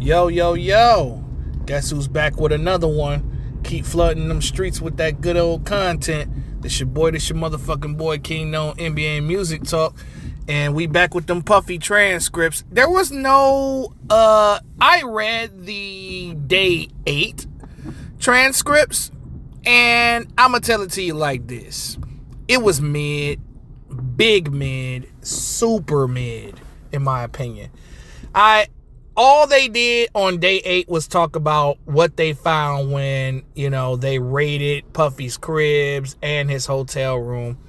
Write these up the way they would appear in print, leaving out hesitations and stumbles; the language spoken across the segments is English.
Yo, yo, yo. Guess who's back with another one? Keep flooding them streets with that good old content. This your motherfucking boy, King Known NBA Music Talk. And we back with them puffy transcripts. There was no, I read the day 8 transcripts. And I'm going to tell it to you like this. It was mid, big mid, super mid, in my opinion. All they did on day 8 was talk about what they found when, they raided Puffy's cribs and his hotel room.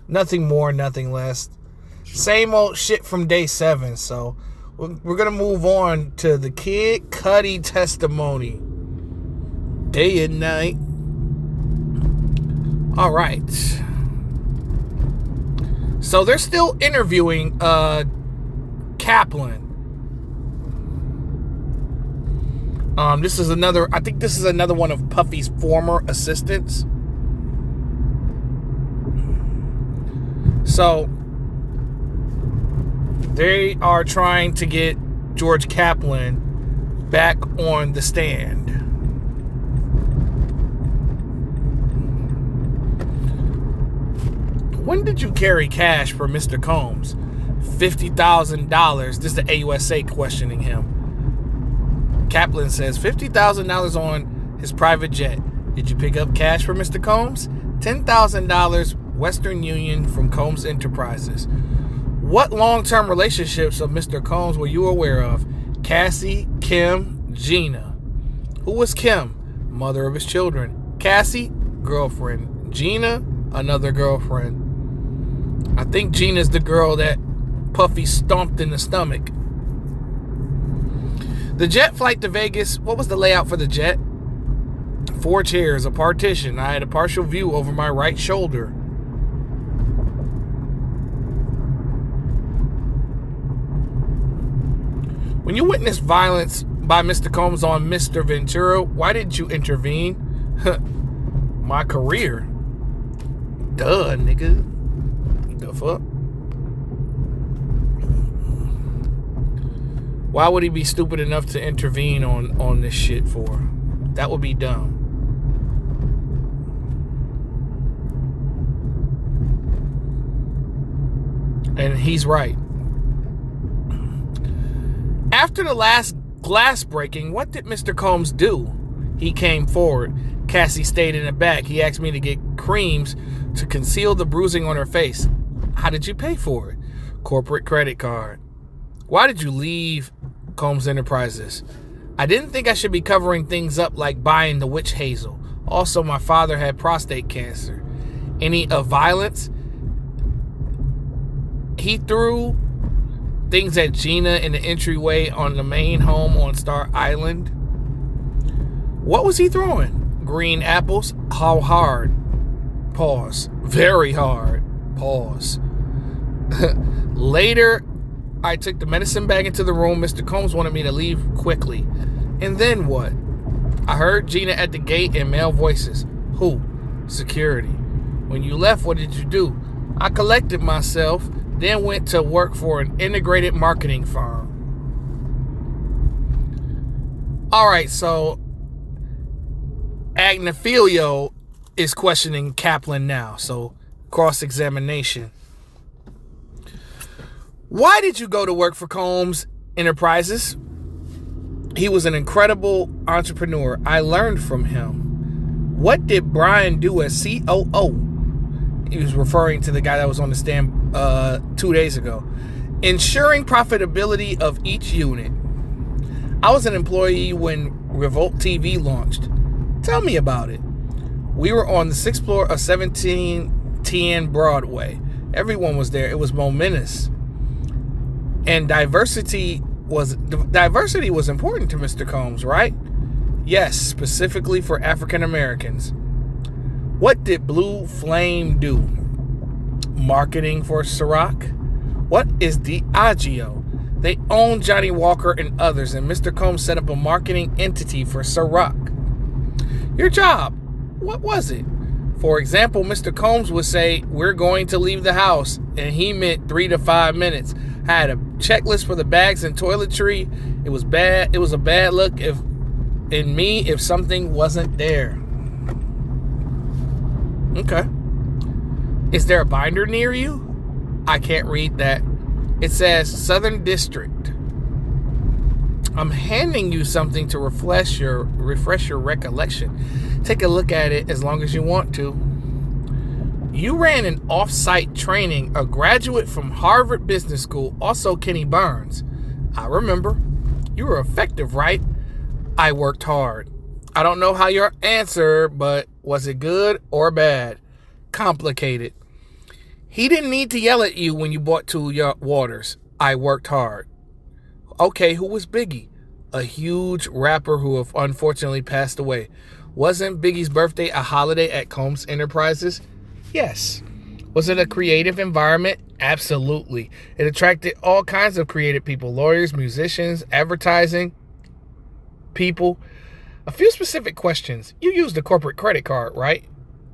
Nothing more, nothing less. Same old shit from day 7. So we're going to move on to the Kid Cudi testimony. Day and night. All right. So they're still interviewing Kaplan. This is another one of Puffy's former assistants. So they are trying to get George Kaplan back on the stand. When did you carry cash for Mr. Combs? $50,000. This is the AUSA questioning him. Kaplan says $50,000 on his private jet. Did you pick up cash for Mr. Combs? $10,000 Western Union from Combs Enterprises. What long-term relationships of Mr. Combs were you aware of? Cassie, Kim, Gina. Who was Kim? Mother of his children. Cassie, girlfriend. Gina, another girlfriend. I think Gina's the girl that Puffy stomped in the stomach. The jet flight to Vegas, what was the layout for the jet? 4 chairs, a partition. I had a partial view over my right shoulder. When you witnessed violence by Mr. Combs on Mr. Ventura, why didn't you intervene? My career. Duh, nigga. The fuck? Why would he be stupid enough to intervene on this shit for? That would be dumb. And he's right. After the last glass breaking, what did Mr. Combs do? He came forward. Cassie stayed in the back. He asked me to get creams to conceal the bruising on her face. How did you pay for it? Corporate credit card. Why did you leave Combs Enterprises? I didn't think I should be covering things up like buying the witch hazel. Also, my father had prostate cancer. Any of violence? He threw things at Gina in the entryway on the main home on Star Island. What was he throwing? Green apples? How hard? Pause. Very hard. Pause. Later, I took the medicine bag into the room. Mr. Combs wanted me to leave quickly. And then what? I heard Gina at the gate and male voices. Who? Security. When you left, what did you do? I collected myself, then went to work for an integrated marketing firm. All right, so Agnifilio is questioning Kaplan now. So cross-examination. Why did you go to work for Combs Enterprises? He was an incredible entrepreneur. I learned from him. What did Brian do as COO? He was referring to the guy that was on the stand 2 days ago. Ensuring profitability of each unit. I was an employee when Revolt TV launched. Tell me about it. We were on the 6th floor of 1710 Broadway. Everyone was there. It was momentous. And diversity was important to Mr. Combs, right? Yes, specifically for African Americans. What did Blue Flame do? Marketing for Ciroc? What is Diageo? They own Johnny Walker and others, and Mr. Combs set up a marketing entity for Ciroc. Your job, what was it? For example, Mr. Combs would say, we're going to leave the house, and he meant 3 to 5 minutes. I had a checklist for the bags and toiletry. It was bad. It was a bad look if something wasn't there. Okay. Is there a binder near you? I can't read that. It says Southern District. I'm handing you something to refresh your recollection. Take a look at it as long as you want to. You ran an off-site training, a graduate from Harvard Business School, also Kenny Burns. I remember. You were effective, right? I worked hard. I don't know how your answer, but was it good or bad? Complicated. He didn't need to yell at you when you bought 2 waters. I worked hard. Okay, who was Biggie? A huge rapper who unfortunately passed away. Wasn't Biggie's birthday a holiday at Combs Enterprises? Yes. Was it a creative environment? Absolutely. It attracted all kinds of creative people, lawyers, musicians, advertising people. A few specific questions. You used a corporate credit card, right?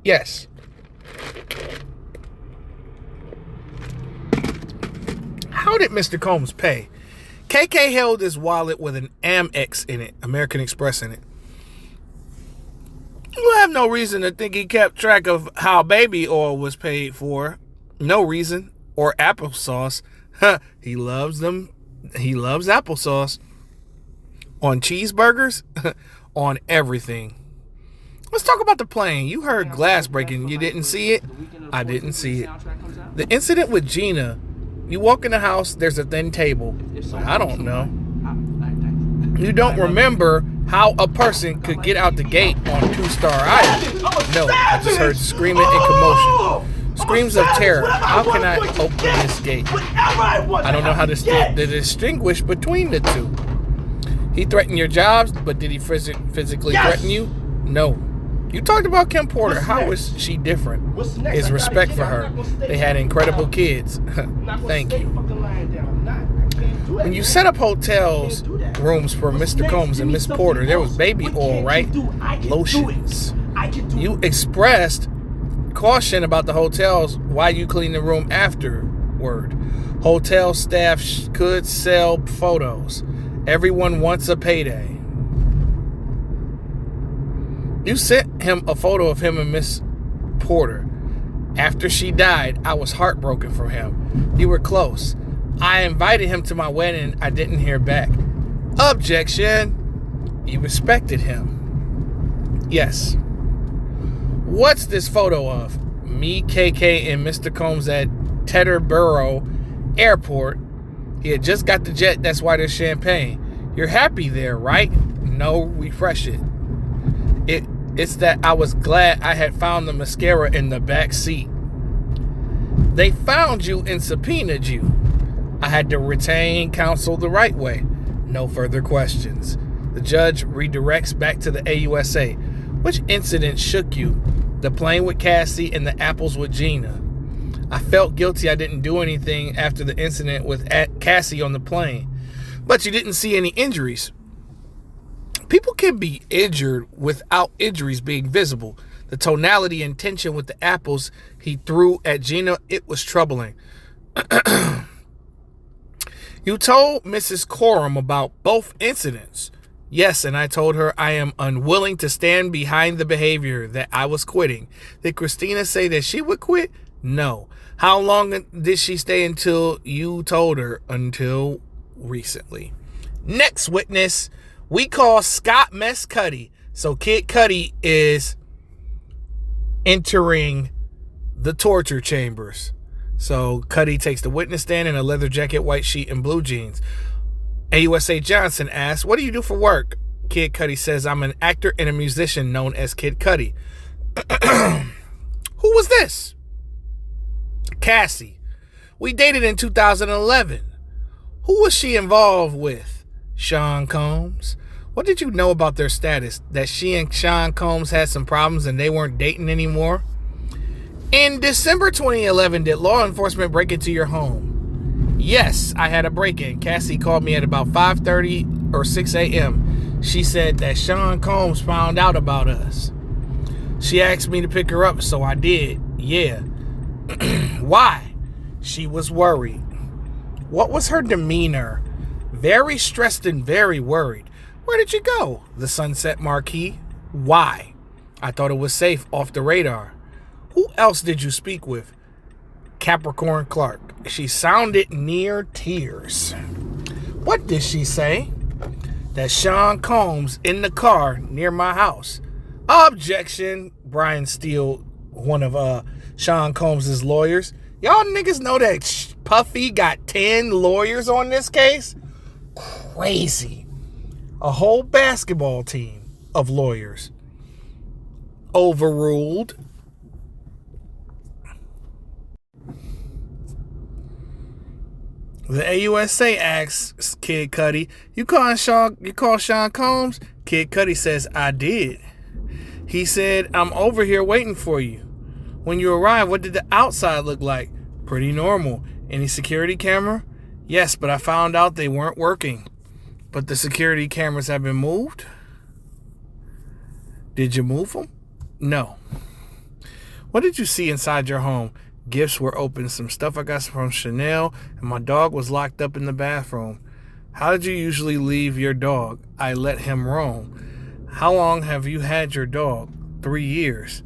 Yes. How did Mr. Combs pay? KK held his wallet with an Amex in it, American Express in it. You have no reason to think he kept track of how baby oil was paid for. No reason. Or applesauce. He loves them. He loves applesauce. On cheeseburgers? On everything. Let's talk about the plane. You heard glass breaking. You didn't see it? I didn't see it. The incident with Gina. You walk in the house, there's a thin table. I don't know. You don't remember how a person could get out the gate on 2-Star Island. No, I just heard screaming and commotion. Screams of terror. How can I open this gate? I don't know how to distinguish between the two. He threatened your jobs, but did he physically threaten you? No. You talked about Kim Porter. How was she different? His respect for her. They had incredible kids. Thank you. When you set up hotels rooms for Mr. Combs and Miss Porter, there was baby oil, right? Lotions. You expressed caution about the hotels while you clean the room afterward. Hotel staff could sell photos. Everyone wants a payday. You sent him a photo of him and Miss Porter. After she died, I was heartbroken for him. You were close. I invited him to my wedding. I didn't hear back. Objection. You respected him. Yes. What's this photo of? Me, KK, and Mr. Combs at Teterboro Airport. He had just got the jet. That's why there's champagne. You're happy there, right? No, refresh it. It's that I was glad I had found the mascara in the back seat. They found you and subpoenaed you. I had to retain counsel the right way. No further questions. The judge redirects back to the AUSA. Which incident shook you? The plane with Cassie and the apples with Gina. I felt guilty I didn't do anything after the incident with Cassie on the plane. But you didn't see any injuries. People can be injured without injuries being visible. The tonality and tension with the apples he threw at Gina, it was troubling. You told Mrs. Coram about both incidents. Yes, and I told her I am unwilling to stand behind the behavior, that I was quitting. Did Christina say that she would quit? No. How long did she stay until you told her? Until recently. Next witness. We call Scott Mess Cudi. So Kid Cudi is entering the torture chambers. So Cudi takes the witness stand in a leather jacket, white sheet, and blue jeans. AUSA Johnson asks, what do you do for work? Kid Cudi says, I'm an actor and a musician known as Kid Cudi. Who was this? Cassie. We dated in 2011. Who was she involved with? Sean Combs. What did you know about their status? That she and Sean Combs had some problems and they weren't dating anymore? In December 2011, did law enforcement break into your home? Yes, I had a break-in. Cassie called me at about 5:30 or 6 a.m. She said that Sean Combs found out about us. She asked me to pick her up, so I did. Yeah. Why? She was worried. What was her demeanor? Very stressed and very worried. Where did you go? The Sunset Marquee. Why? I thought it was safe, off the radar. Who else did you speak with? Capricorn Clark. She sounded near tears. What did she say? That Sean Combs in the car near my house. Objection. Brian Steele, one of Sean Combs' lawyers. Y'all niggas know that Puffy got 10 lawyers on this case? Crazy. A whole basketball team of lawyers. Overruled. The AUSA asks Kid Cudi, you call Sean Combs? Kid Cudi says, I did. He said, I'm over here waiting for you. When you arrived, what did the outside look like? Pretty normal. Any security camera? Yes, but I found out they weren't working. But the security cameras have been moved? Did you move them? No. What did you see inside your home? Gifts were open, some stuff I got from Chanel, and my dog was locked up in the bathroom. How did you usually leave your dog? I let him roam. How long have you had your dog? 3 years.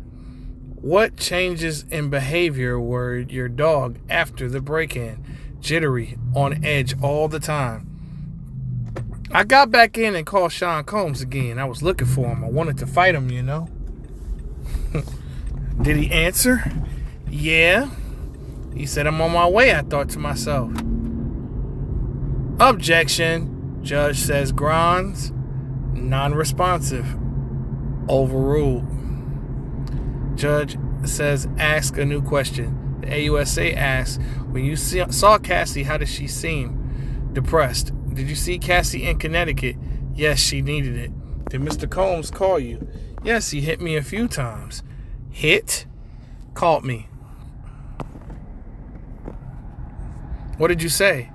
What changes in behavior were your dog after the break-in? Jittery, on edge all the time. I got back in and called Sean Combs again. I was looking for him. I wanted to fight him, you know. Did he answer? Yeah. He said, I'm on my way, I thought to myself. Objection. Judge says grounds. Non-responsive. Overruled. Judge says, ask a new question. The AUSA asks, when you saw Cassie, how did she seem? Depressed. Did you see Cassie in Connecticut? Yes, she needed it. Did Mr. Combs call you? Yes, he hit me a few times. Hit? Called me. What did you say?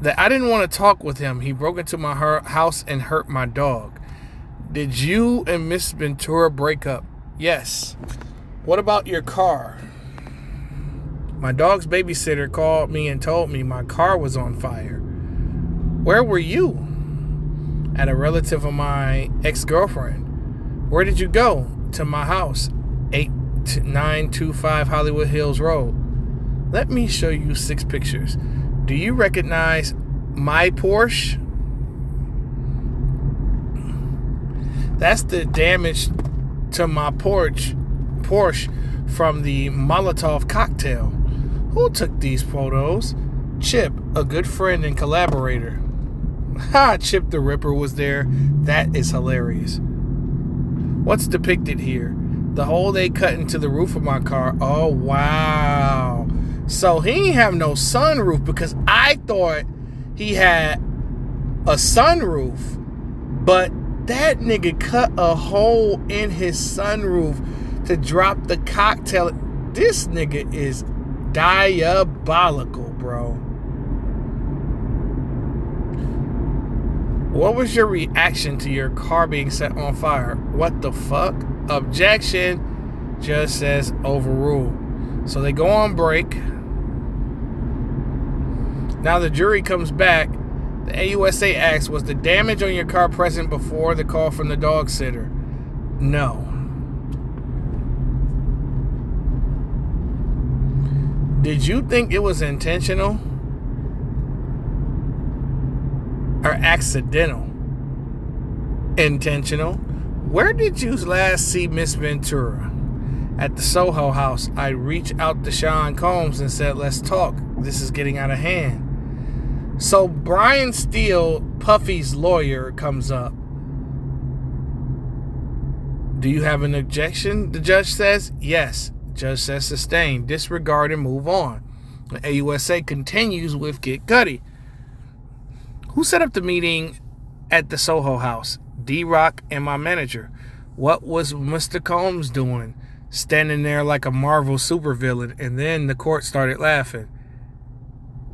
That I didn't want to talk with him. He broke into my house and hurt my dog. Did you and Miss Ventura break up? Yes. What about your car? My dog's babysitter called me and told me my car was on fire. Where were you? At a relative of my ex-girlfriend. Where did you go? To my house, 8925 Hollywood Hills Road. Let me show you 6 pictures. Do you recognize my Porsche? That's the damage to my Porsche from the Molotov cocktail. Who took these photos? Chip, a good friend and collaborator. Ha, Chip the Ripper was there. That is hilarious. What's depicted here? The hole they cut into the roof of my car. Oh, wow. So he ain't have no sunroof, because I thought he had a sunroof. But that nigga cut a hole in his sunroof to drop the cocktail. This nigga is diabolical, bro. What was your reaction to your car being set on fire? What the fuck? Objection. Judge says overruled. So they go on break. Now the jury comes back. The AUSA asks, was the damage on your car present before the call from the dog sitter? No. Did you think it was intentional or accidental? Intentional. Where did you last see Miss Ventura? At the Soho house. I reached out to Sean Combs and said, let's talk. This is getting out of hand. So Brian Steele, Puffy's lawyer, comes up. Do you have an objection? The judge says, yes. The judge says sustain, disregard, and move on. The AUSA continues with Kid Cudi. Who set up the meeting at the Soho house? D-Rock and my manager. What was Mr. Combs doing? Standing there like a Marvel supervillain. And then the court started laughing.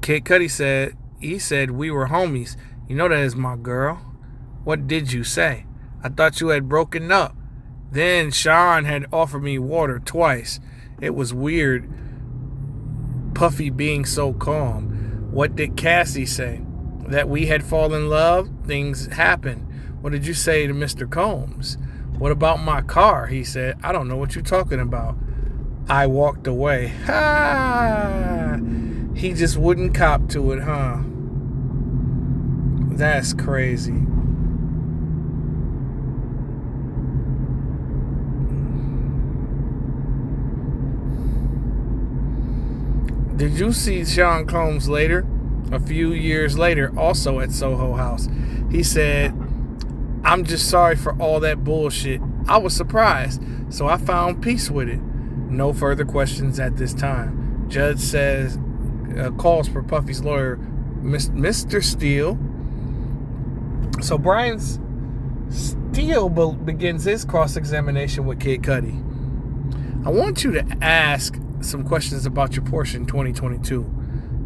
Kid Cudi said, he said we were homies. You know that is my girl. What did you say? I thought you had broken up. Then Sean had offered me water twice. It was weird. Puffy being so calm. What did Cassie say? That we had fallen in love? Things happened. What did you say to Mr. Combs? What about my car? He said, I don't know what you're talking about. I walked away. Ha! He just wouldn't cop to it, huh? That's crazy. Did you see Sean Combs later? A few years later, also at Soho House. He said, I'm just sorry for all that bullshit. I was surprised, so I found peace with it. No further questions at this time. Judge says, calls for Puffy's lawyer, Mr. Steele. So Brian Steele begins his cross-examination with Kid Cudi. I want you to ask some questions about your Porsche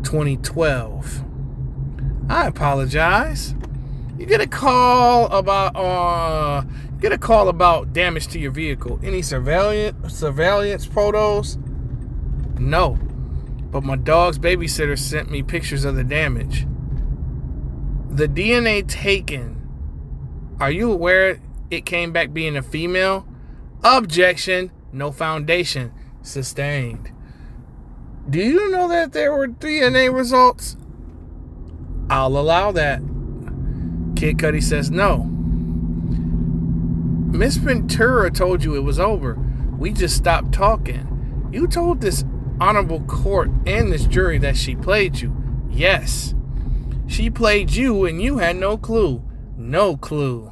2012. I apologize. You get a call about damage to your vehicle. Any surveillance photos? No. But my dog's babysitter sent me pictures of the damage. The DNA taken. Are you aware it came back being a female? Objection. No foundation. Sustained. Do you know that there were DNA results? I'll allow that. Kid Cudi says no. Miss Ventura told you it was over. We just stopped talking. You told this honorable court and this jury that she played you. Yes. She played you and you had no clue. No clue.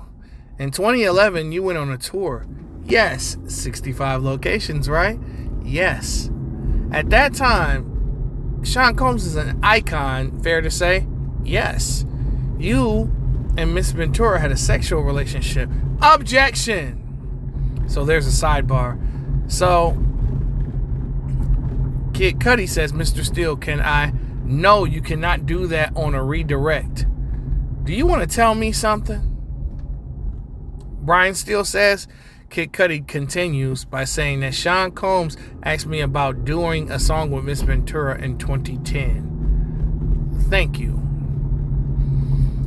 In 2011, you went on a tour. Yes. 65 locations, right? Yes. At that time, Sean Combs is an icon, fair to say? Yes. You and Miss Ventura had a sexual relationship. Objection! So there's a sidebar. So, Kid Cudi says, Mr. Steele, can I? No, you cannot do that on a redirect. Do you want to tell me something? Brian Steele says. Kid Cudi continues by saying that Sean Combs asked me about doing a song with Miss Ventura in 2010. Thank you.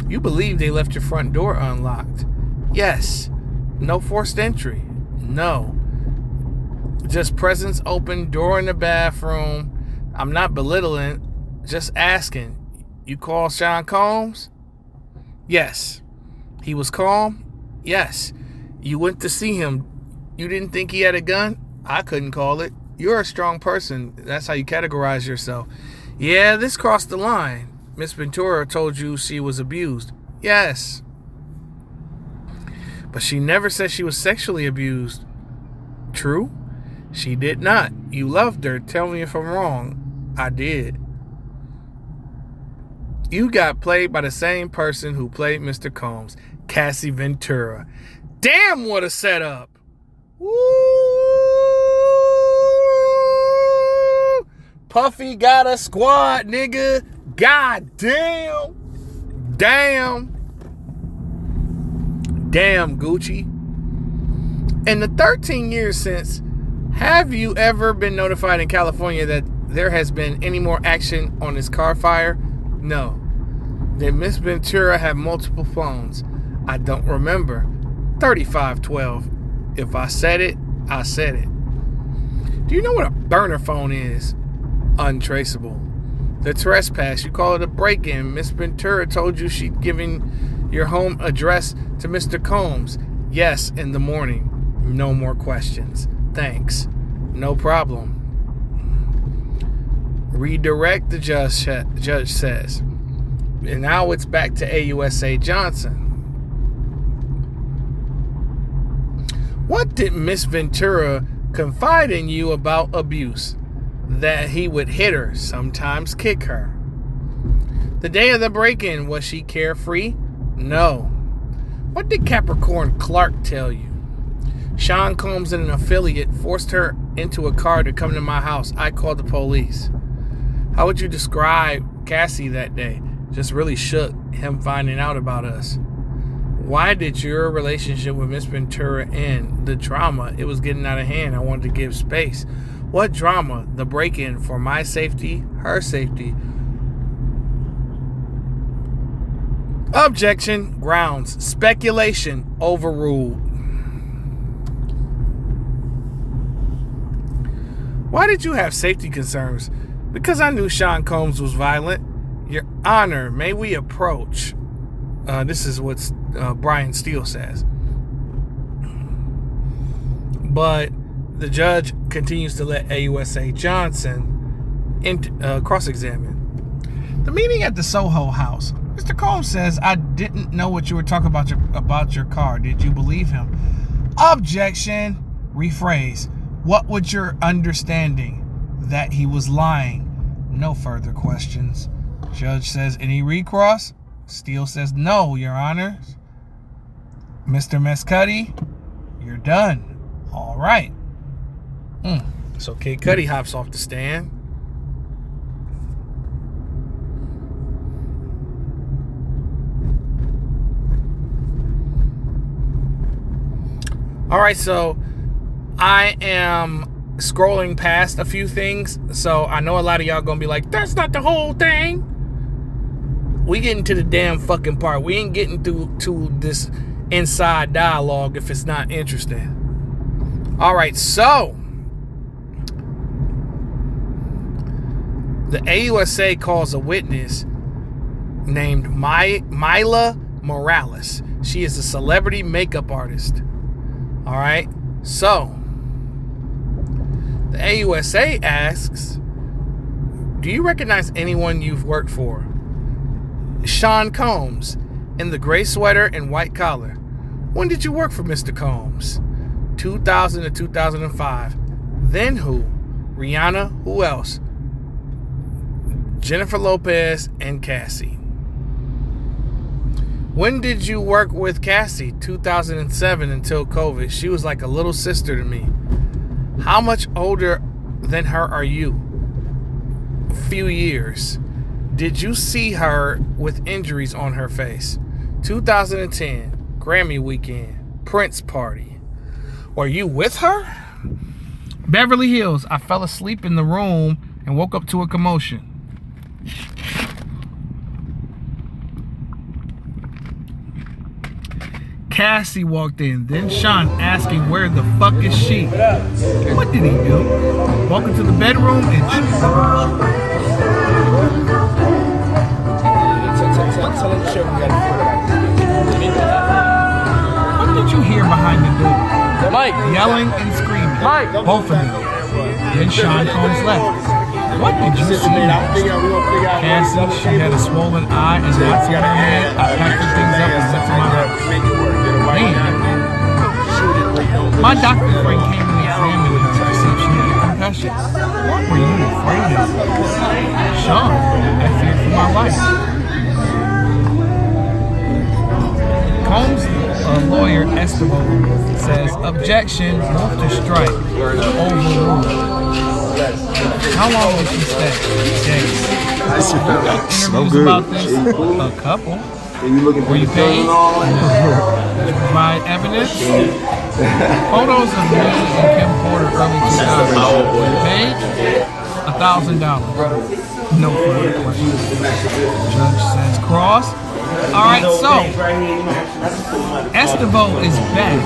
You believe they left your front door unlocked? Yes. No forced entry? No. Just presence open, door in the bathroom. I'm not belittling, just asking. You called Sean Combs? Yes. He was calm? Yes. You went to see him. You didn't think he had a gun? I couldn't call it. You're a strong person. That's how you categorize yourself. Yeah, this crossed the line. Miss Ventura told you she was abused. Yes. But she never said she was sexually abused. True? She did not. You loved her. Tell me if I'm wrong. I did. You got played by the same person who played Mr. Combs, Cassie Ventura. Damn, what a setup. Woo! Puffy got a squad, nigga. God damn. Damn. Damn, Gucci. In the 13 years since, have you ever been notified in California that there has been any more action on his car fire? No. Did Miss Ventura have multiple phones? I don't remember. 3512. If I said it, I said it. Do you know what a burner phone is? Untraceable. The trespass, you call it a break-in. Miss Ventura told you she'd given your home address to Mr. Combs. Yes, in the morning. No more questions. Thanks. No problem. Redirect, the judge says. And now it's back to AUSA Johnson. What did Miss Ventura confide in you about abuse? That he would hit her, sometimes kick her. The day of the break-in, was she carefree? No. What did Capricorn Clark tell you? Sean Combs and an affiliate forced her into a car to come to my house. I called the police. How would you describe Cassie that day? Just really shook, him finding out about us. Why did your relationship with Miss Ventura end? The drama. It was getting out of hand. I wanted to give space. What drama? The break-in for my safety, her safety. Objection. Grounds. Speculation. Overruled. Why did you have safety concerns? Because I knew Sean Combs was violent. Your Honor, may we approach? This is what Brian Steele says. But the judge continues to let AUSA Johnson cross-examine. The meeting at the Soho House. Mr. Combs says, I didn't know what you were talking about your car. Did you believe him? Objection. Rephrase. What was your understanding? That he was lying. No further questions. Judge says, any recross? Steele says, no, Your Honor. Mr. Cudi, you're done. All right. So Kid Cudi hops off the stand. All right, so I am scrolling past a few things, so I know a lot of y'all gonna be like, that's not the whole thing. We getting to the damn fucking part. We ain't getting to this inside dialogue if it's not interesting. All right, so the AUSA calls a witness named Myla Morales. She is a celebrity makeup artist. All right, so the AUSA asks, do you recognize anyone you've worked for? Sean Combs, in the gray sweater and white collar. When did you work for Mr. Combs? 2000 to 2005. Then who? Rihanna. Who else? Jennifer Lopez and Cassie. When did you work with Cassie? 2007 until COVID. She was like a little sister to me. How much older than her are you? A few years. Did you see her with injuries on her face? 2010, Grammy weekend, Prince party. Were you with her? Beverly Hills, I fell asleep in the room and woke up to a commotion. Cassie walked in, then Sean asking where the fuck is she? What did he do? Walk into the bedroom and what did you hear behind the door? Mike. Yelling and screaming. Mike. Both of them. Then Sean Combs left. What did you see next? Cassie, she had a swollen eye and knots in her head. I packed the things up and went to my house. Man, my doctor friend came and examined her to see if she had a concussion. What were you afraid of? Sean, I feared for my life. Combs' lawyer Esteban says, objection, move to strike. Overruled. How long did she stay? Days. Interviews about this? A couple. Were you paid? No. Did you provide evidence? Photos of me and Kim Porter early 2000s. Were you paid? $1,000. No further questions. Judge says cross. Alright, so Esteban is back.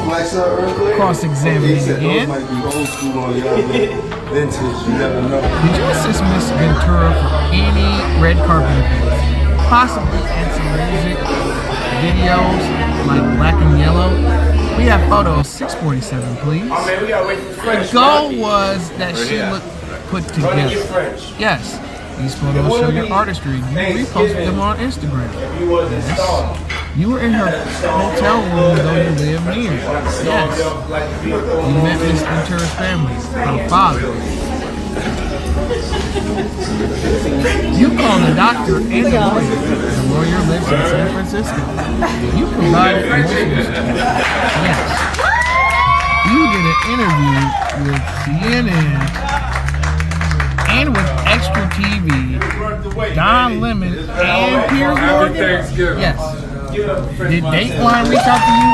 Cross-examining again. Did you assist Miss Ventura for any red carpet events? Possibly add some music, videos like Black and Yellow. We have photos, 647 please. The goal was that she looked put together. Yes. These photos show your artistry. You reposted them on Instagram. Yes. You were in her hotel room, though you live near. Yes. You met Miss Ventura's family, her father. You called the doctor and the lawyer. The lawyer lives in San Francisco. You provided emotional support. Yes. You did an interview with CNN and with Extra TV, Don Lemon, and Piers Morgan? Yes. Did Dateline reach out to you?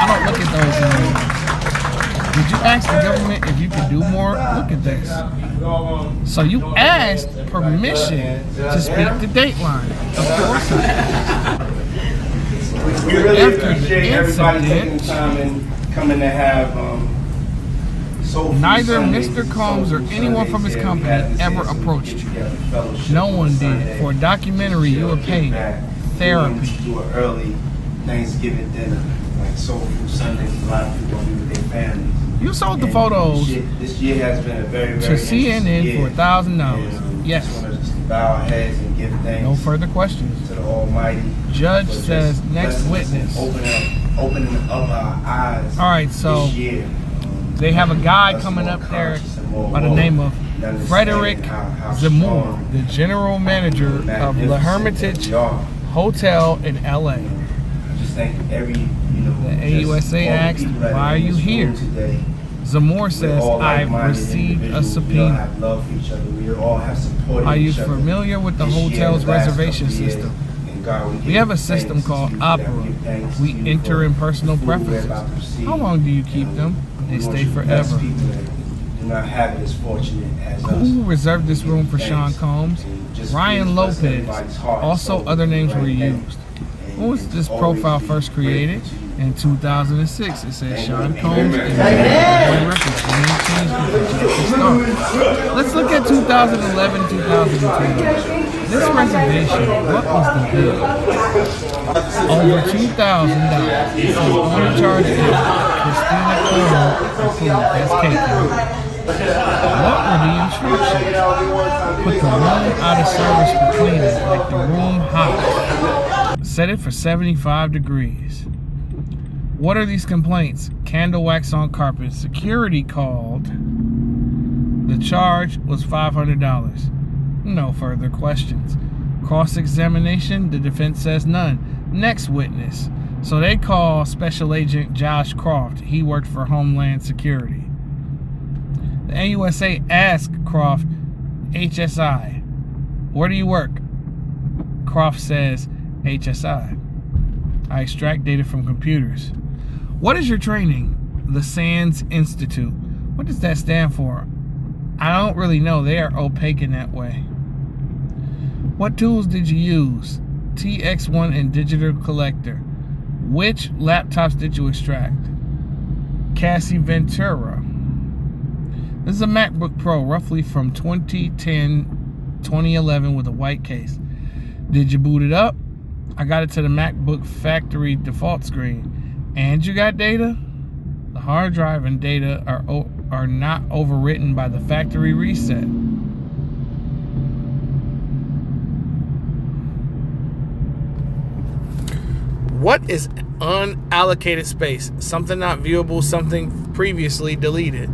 I don't look at those anymore. Did you ask the government if you could do more? Look at this. So you asked permission to speak to Dateline. Of course I asked. We really After appreciate the everybody taking incident, the time and coming to have neither Mr. Combs or anyone from his company ever approached you. No one did. For a documentary, you were paid. Therapy. Do an early Thanksgiving dinner, like Soul Food Sundays. A lot of people do with their families. You sold the photos This year has been a very, to very CNN for $1,000. Yes. Just want to just bow our heads and give thanks. No further questions. To the Almighty. Judge says next witness. Opening up our eyes. All right, so this year, they have a guy coming up there by the name of Frederick Zamora, the general manager of the Hermitage Hotel in LA. Just thank every, The AUSA asked, why are you here? Zamora says, I've received a subpoena. Are you familiar with the hotel's reservation system? We have a system called Opera. We enter in personal preferences. How long do you keep them? They stay forever. Who reserved this room for Sean Combs? Ryan Lopez. Also, other names were used. When was this profile first created? In 2006, it says Sean Combs and records. Let's look at 2011, 2012. This reservation, what was the bill? Over $2,000. It says owner charge is Christina Cole, that's Kate. What were the instructions? Put the room out of service for cleaning, like the room hot. Set it for 75 degrees. What are these complaints? Candle wax on carpet. Security called. The charge was $500. No further questions. Cross-examination, the defense says none. Next witness. So they call Special Agent Josh Croft. He worked for Homeland Security. The AUSA asked Croft, HSI, where do you work? Croft says, HSI. I extract data from computers. What is your training? The SANS Institute. What does that stand for? I don't really know. They are opaque in that way. What tools did you use? TX1 and Digital Collector. Which laptops did you extract? Cassie Ventura. This is a MacBook Pro, roughly from 2010, 2011 with a white case. Did you boot it up? I got it to the MacBook factory default screen. And you got data? The hard drive and data are not overwritten by the factory reset. What is unallocated space? Something not viewable, something previously deleted.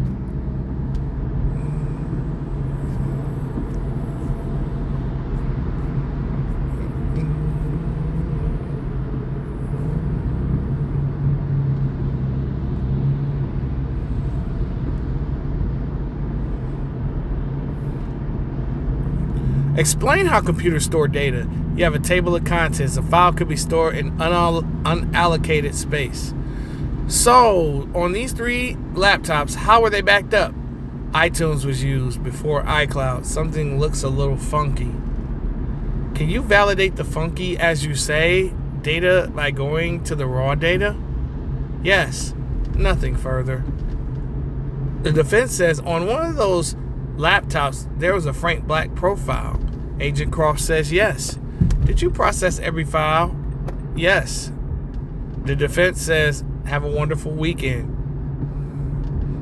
Explain how computers store data. You have a table of contents. A file could be stored in unallocated space. So, on these three laptops, how were they backed up? iTunes was used before iCloud. Something looks a little funky. Can you validate the funky as you say data by going to the raw data? Yes. Nothing further. The defense says on one of those laptops, there was a Frank Black profile. Agent Croft says yes. Did you process every file? Yes. The defense says, have a wonderful weekend.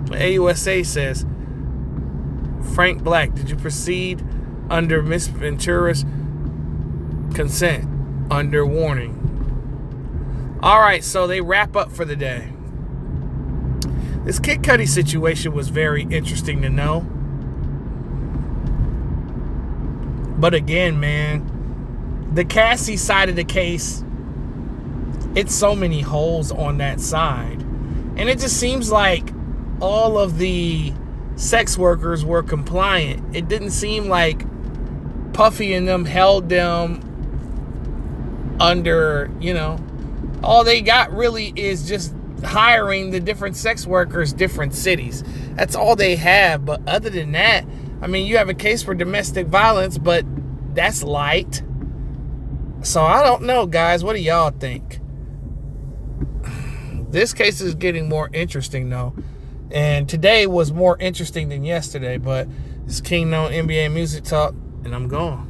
The AUSA says, Frank Black, did you proceed under Miss Ventura's consent, under warning? All right, so they wrap up for the day. This Kid Cudi situation was very interesting to know. But again, man, the Cassie side of the case, it's so many holes on that side. And it just seems like all of the sex workers were compliant. It didn't seem like Puffy and them held them under, all they got really is just hiring the different sex workers, different cities. That's all they have. But other than that, you have a case for domestic violence, but that's light. So I don't know, guys. What do y'all think? This case is getting more interesting, though. And today was more interesting than yesterday, but it's King Known NBA Music Talk, and I'm gone.